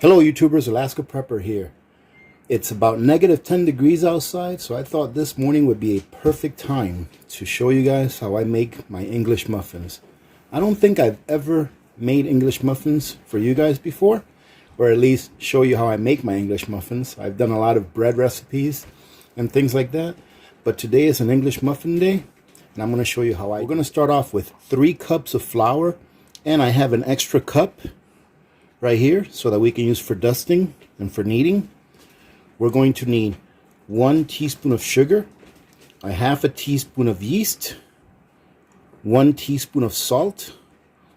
Hello YouTubers, Alaska Prepper here. It's about -10 degrees outside, so I thought this morning would be a perfect time to show you guys how I make my English muffins. I don't think I've ever made English muffins for you guys before, or at least show you how I make my English muffins. I've done a lot of bread recipes and things like that, but today is an English muffin day, and I'm going to show you how We're going to start off with 3 cups of flour, and I have an extra cup right here so that we can use for dusting and for kneading. We're going to need 1 teaspoon of sugar, a half a teaspoon of yeast, 1 teaspoon of salt.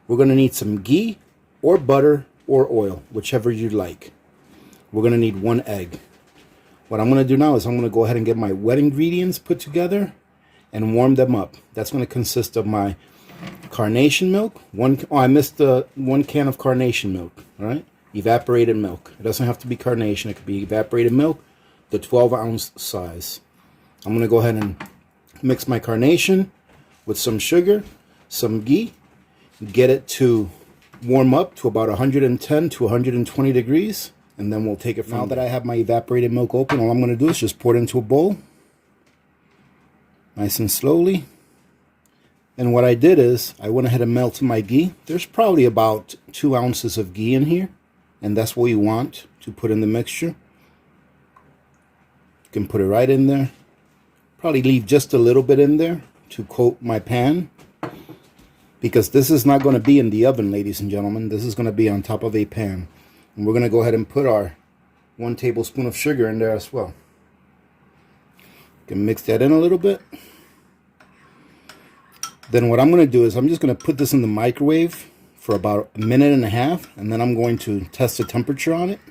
We're going to need some ghee or butter or oil, whichever you like. We're going to need 1 egg. What I'm going to do now is I'm going to go ahead and get my wet ingredients put together and warm them up. That's going to consist of my carnation milk. I missed the 1 can of carnation milk. All right, evaporated milk. It doesn't have to be carnation. It could be evaporated milk, the 12-ounce size. I'm going to go ahead and mix my carnation with some sugar, some ghee, get it to warm up to about 110 to 120 degrees, and then we'll take it from there. Now that I have my evaporated milk open, all I'm going to do is just pour it into a bowl, nice and slowly. And what I did is I went ahead and melted my ghee. There's probably about 2 ounces of ghee in here, and that's what we want to put in the mixture. You can put it right in there. Probably leave just a little bit in there to coat my pan, because this is not going to be in the oven, ladies and gentlemen. This is going to be on top of a pan. And we're going to go ahead and put our 1 tablespoon of sugar in there as well. You can mix that in a little bit. Then what I'm going to do is I'm just going to put this in the microwave for about 1.5 minutes, and then I'm going to test the temperature on it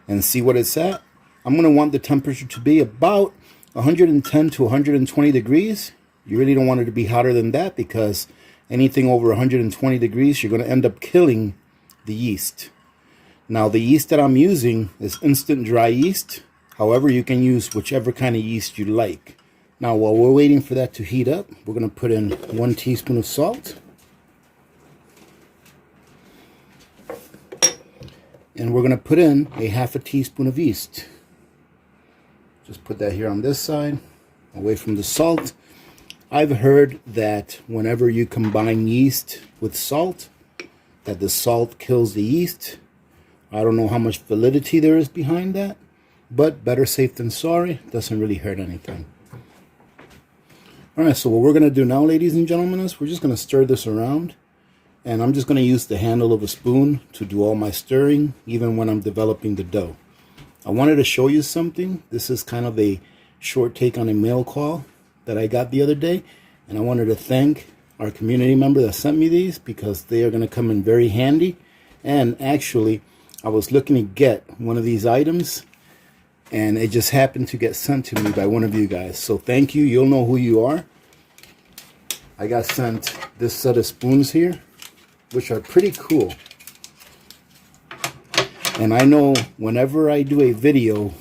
and see what it's at. I'm going to want the temperature to be about 110 to 120 degrees. You really don't want it to be hotter than that, because anything over 120 degrees, you're going to end up killing the yeast. Now, the yeast that I'm using is instant dry yeast. However, you can use whichever kind of yeast you like. Now, while we're waiting for that to heat up, we're going to put in 1 teaspoon of salt. And we're going to put in a half a teaspoon of yeast. Just put that here on this side, away from the salt. I've heard that whenever you combine yeast with salt, that the salt kills the yeast. I don't know how much validity there is behind that, but better safe than sorry. Doesn't really hurt anything. Alright, so what we're going to do now, ladies and gentlemen, is we're just going to stir this around. And I'm just going to use the handle of a spoon to do all my stirring, even when I'm developing the dough. I wanted to show you something. This is kind of a short take on a mail call that I got the other day. And I wanted to thank our community member that sent me these, because they are going to come in very handy. And actually, I was looking to get one of these items, and it just happened to get sent to me by one of you guys. So thank you. You'll know who you are. I got sent this set of spoons here, which are pretty cool. And I know whenever I do a video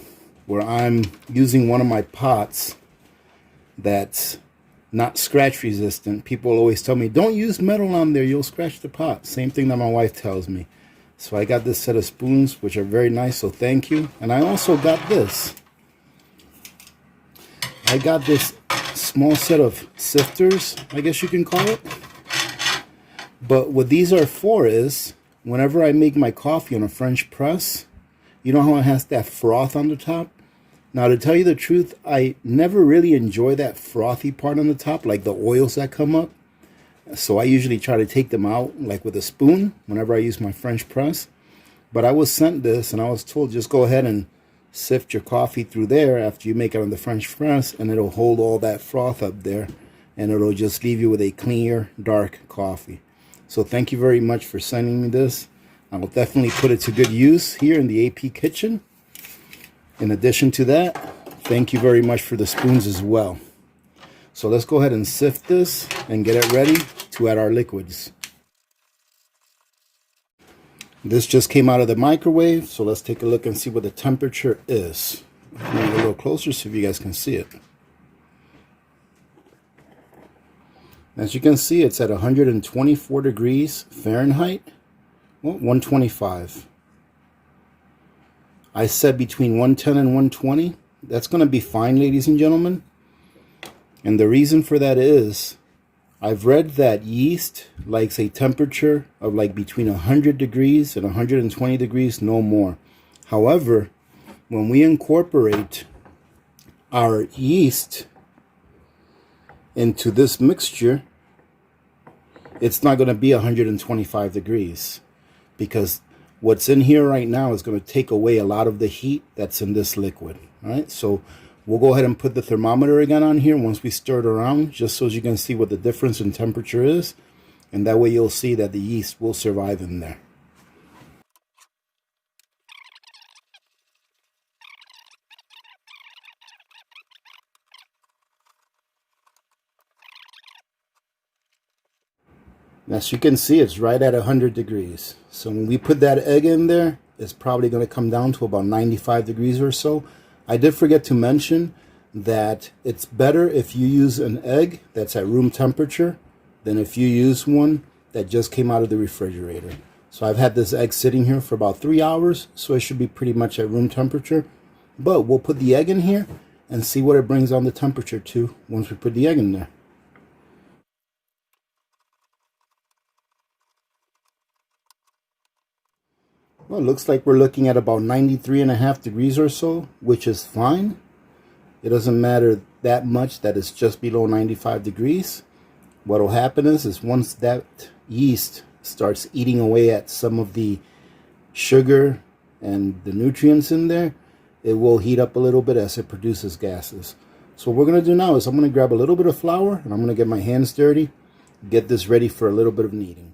where I'm using one of my pots that's not scratch resistant, people always tell me, don't use metal on there, you'll scratch the pot. Same thing that my wife tells me. So I got this set of spoons, which are very nice, so thank you. And I also got this. I got this small set of sifters, I guess you can call it. But what these are for is, whenever I make my coffee on a French press, you know how it has that froth on the top? Now, to tell you the truth, I never really enjoy that frothy part on the top, like the oils that come up. So I usually try to take them out like with a spoon whenever I use my French press. But I was sent this, and I was told, just go ahead and sift your coffee through there after you make it on the French press, and it'll hold all that froth up there, and it'll just leave you with a clear, dark coffee. So thank you very much for sending me this. I will definitely put it to good use here in the AP kitchen. In addition to that, thank you very much for the spoons as well. So let's go ahead and sift this and get it ready to add our liquids. This just came out of the microwave, so let's take a look and see what the temperature is. Let me get a little closer so you guys can see it. As you can see, it's at 124 degrees Fahrenheit. Well, 125. I said between 110 and 120. That's going to be fine, ladies and gentlemen. And the reason for that is I've read that yeast likes a temperature of like between 100 degrees and 120 degrees, no more. However, when we incorporate our yeast into this mixture, it's not going to be 125 degrees, because what's in here right now is going to take away a lot of the heat that's in this liquid. All right, so we'll go ahead and put the thermometer again on here once we stir it around, just so you can see what the difference in temperature is, and that way you'll see that the yeast will survive in there. As you can see, it's right at 100 degrees. So when we put that egg in there, it's probably going to come down to about 95 degrees or so. I did forget to mention that it's better if you use an egg that's at room temperature than if you use one that just came out of the refrigerator. So I've had this egg sitting here for about 3 hours, so it should be pretty much at room temperature. But we'll put the egg in here and see what it brings on the temperature to once we put the egg in there. Well, it looks like we're looking at about 93.5 degrees or so, which is fine. It doesn't matter that much that it's just below 95 degrees. What will happen is once that yeast starts eating away at some of the sugar and the nutrients in there, it will heat up a little bit as it produces gases. So what we're going to do now is I'm going to grab a little bit of flour and I'm going to get my hands dirty, get this ready for a little bit of kneading.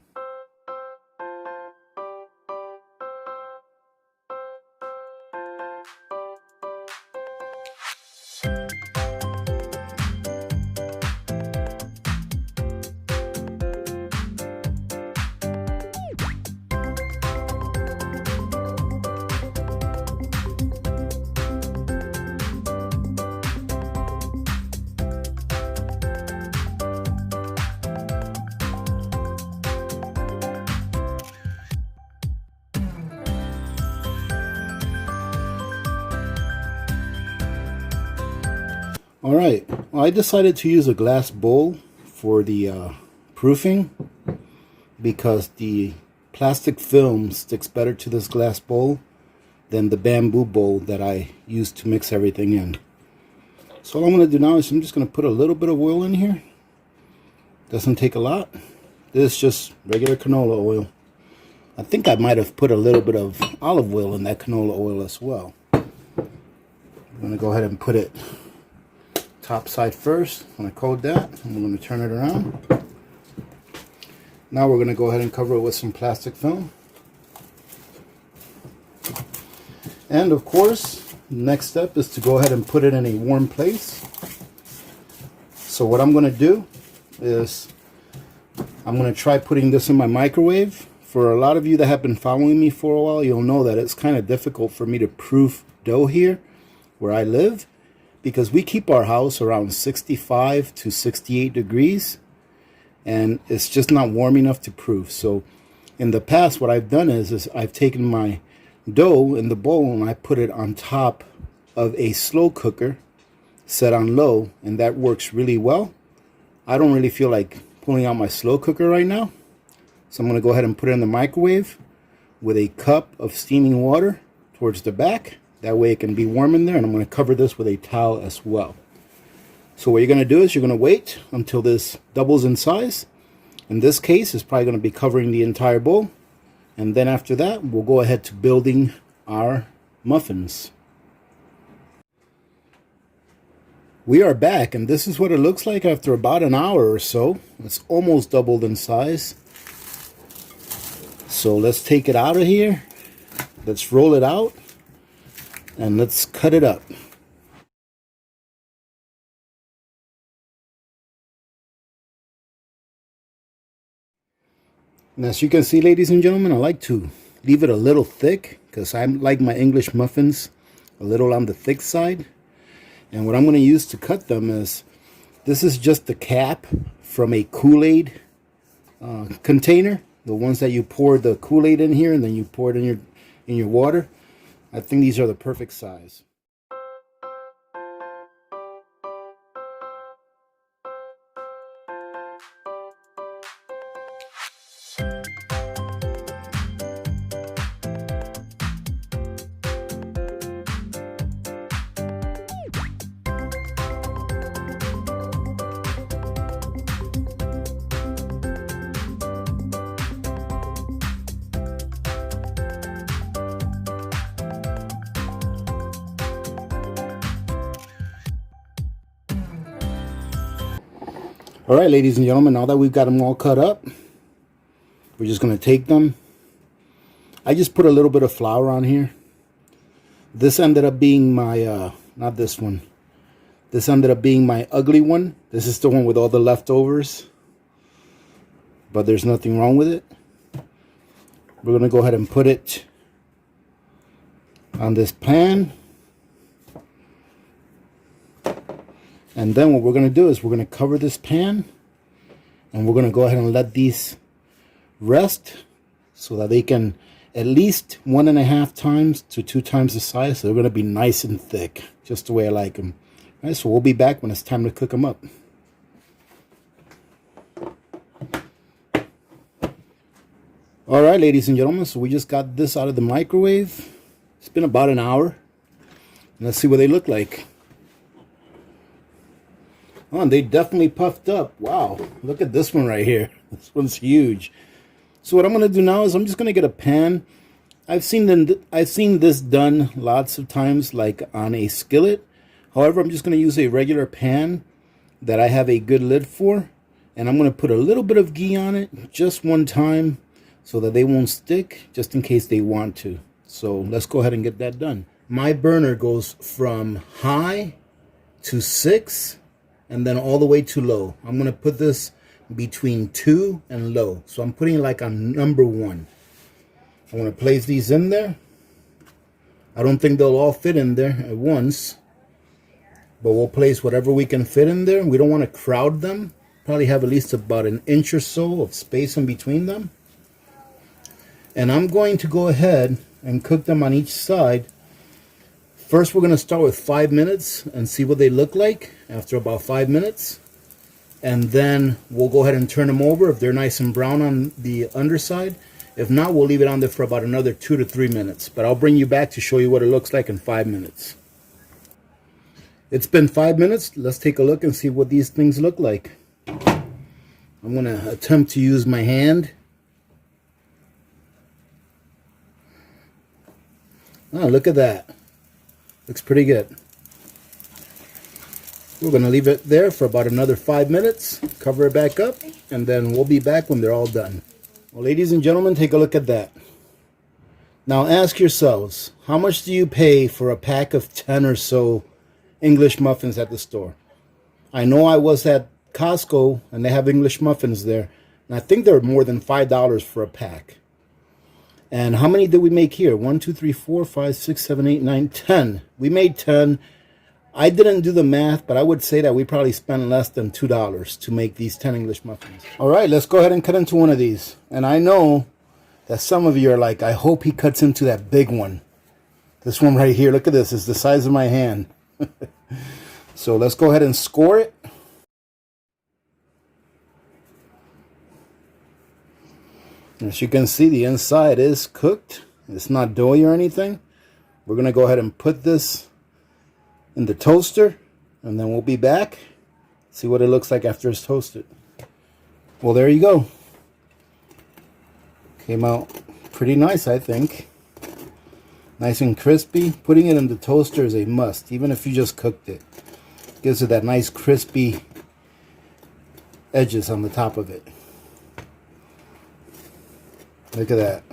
Alright, well, I decided to use a glass bowl for the proofing because the plastic film sticks better to this glass bowl than the bamboo bowl that I used to mix everything in. So all I'm going to do now is I'm just going to put a little bit of oil in here. Doesn't take a lot. This is just regular canola oil. I think I might have put a little bit of olive oil in that canola oil as well. I'm going to go ahead and put it top side first. I'm going to coat that and we're going to turn it around. Now we're going to go ahead and cover it with some plastic film. And of course, next step is to go ahead and put it in a warm place. So what I'm going to do is I'm going to try putting this in my microwave. For a lot of you that have been following me for a while, you'll know that it's kind of difficult for me to proof dough here where I live, because we keep our house around 65 to 68 degrees and it's just not warm enough to proof. So in the past, what I've done is I've taken my dough in the bowl and I put it on top of a slow cooker set on low, and that works really well. I don't really feel like pulling out my slow cooker right now, so I'm going to go ahead and put it in the microwave with a cup of steaming water towards the back. That way it can be warm in there, and I'm going to cover this with a towel as well. So what you're going to do is you're going to wait until this doubles in size. In this case, it's probably going to be covering the entire bowl. And then after that, we'll go ahead to building our muffins. We are back, and this is what it looks like after about an hour or so. It's almost doubled in size. So let's take it out of here. Let's roll it out. And let's cut it up. And as you can see, ladies and gentlemen, I like to leave it a little thick because I like my English muffins a little on the thick side. And what I'm going to use to cut them is, this is just the cap from a Kool-Aid container. The ones that you pour the Kool-Aid in here and then you pour it in your water. I think these are the perfect size. All right, ladies and gentlemen, now that we've got them all cut up, we're just going to take them. I just put a little bit of flour on here. This ended up being my, not this one. This ended up being my ugly one. This is the one with all the leftovers. But there's nothing wrong with it. We're going to go ahead and put it on this pan. And then what we're going to do is we're going to cover this pan. And we're going to go ahead and let these rest so that they can at least 1.5 times to 2 times the size. So they're going to be nice and thick, just the way I like them. All right, so we'll be back when it's time to cook them up. All right, ladies and gentlemen, so we just got this out of the microwave. It's been about an hour. Let's see what they look like. Oh, and they definitely puffed up. Wow, look at this one right here. This one's huge. So what I'm going to do now is I'm just going to get a pan. I've seen this done lots of times, like on a skillet. However, I'm just going to use a regular pan that I have a good lid for. And I'm going to put a little bit of ghee on it just one time so that they won't stick, just in case they want to. So let's go ahead and get that done. My burner goes from high to 6. And then all the way to low. I'm going to put this between 2 and low. So I'm putting it like on number 1. I'm going to place these in there. I don't think they'll all fit in there at once. But we'll place whatever we can fit in there. We don't want to crowd them. Probably have at least about an inch or so of space in between them. And I'm going to go ahead and cook them on each side. First, we're going to start with 5 minutes and see what they look like after about 5 minutes. And then we'll go ahead and turn them over if they're nice and brown on the underside. If not, we'll leave it on there for about another 2 to 3 minutes. But I'll bring you back to show you what it looks like in 5 minutes. It's been 5 minutes. Let's take a look and see what these things look like. I'm going to attempt to use my hand. Oh, look at that. Looks pretty good. We're going to leave it there for about another 5 minutes, cover it back up, and then we'll be back when they're all done. Well, ladies and gentlemen, take a look at that. Now ask yourselves, how much do you pay for a pack of 10 or so English muffins at the store? I know I was at Costco, and they have English muffins there, and I think they're more than $5 for a pack. And how many did we make here? 1, 2, 3, 4, 5, 6, 7, 8, 9, 10. We made 10. I didn't do the math, but I would say that we probably spent less than $2 to make these 10 English muffins. All right, let's go ahead and cut into one of these. And I know that some of you are like, I hope he cuts into that big one. This one right here, look at this. It's the size of my hand. So let's go ahead and score it. As you can see, the inside is cooked. It's not doughy or anything. We're going to go ahead and put this in the toaster, and then we'll be back. See what it looks like after it's toasted. Well, there you go. Came out pretty nice, I think. Nice and crispy. Putting it in the toaster is a must, even if you just cooked it. Gives it that nice crispy edges on the top of it. Look at that.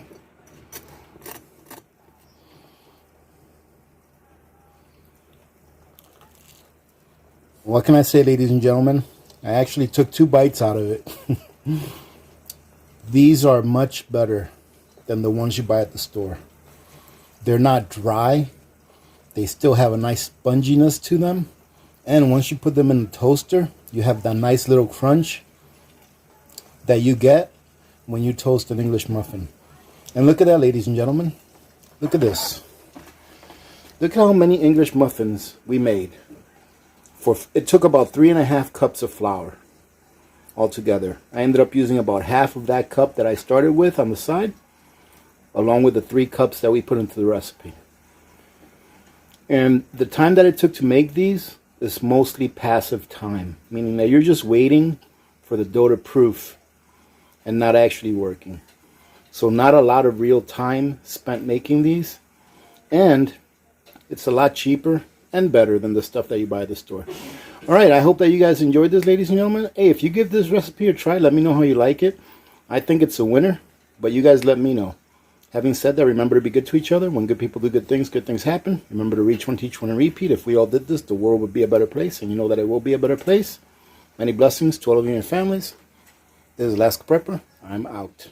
What can I say, ladies and gentlemen? I actually took 2 bites out of it. These are much better than the ones you buy at the store. They're not dry. They still have a nice sponginess to them. And once you put them in the toaster, you have that nice little crunch that you get when you toast an English muffin. And look at that, ladies and gentlemen. Look at this. Look how many English muffins we made. It took about 3.5 cups of flour altogether. I ended up using about half of that cup that I started with on the side, along with the 3 cups that we put into the recipe. And the time that it took to make these is mostly passive time, meaning that you're just waiting for the dough to proof and not actually working. So not a lot of real time spent making these, and it's a lot cheaper and better than the stuff that you buy at the store. Alright, I hope that you guys enjoyed this, ladies and gentlemen. Hey, if you give this recipe a try, let me know how you like it. I think it's a winner, but you guys let me know. Having said that, remember to be good to each other. When good people do good things happen. Remember to reach one, teach one, and repeat. If we all did this, the world would be a better place, and you know that it will be a better place. Many blessings to all of you and your families. This is Alaska Prepper. I'm out.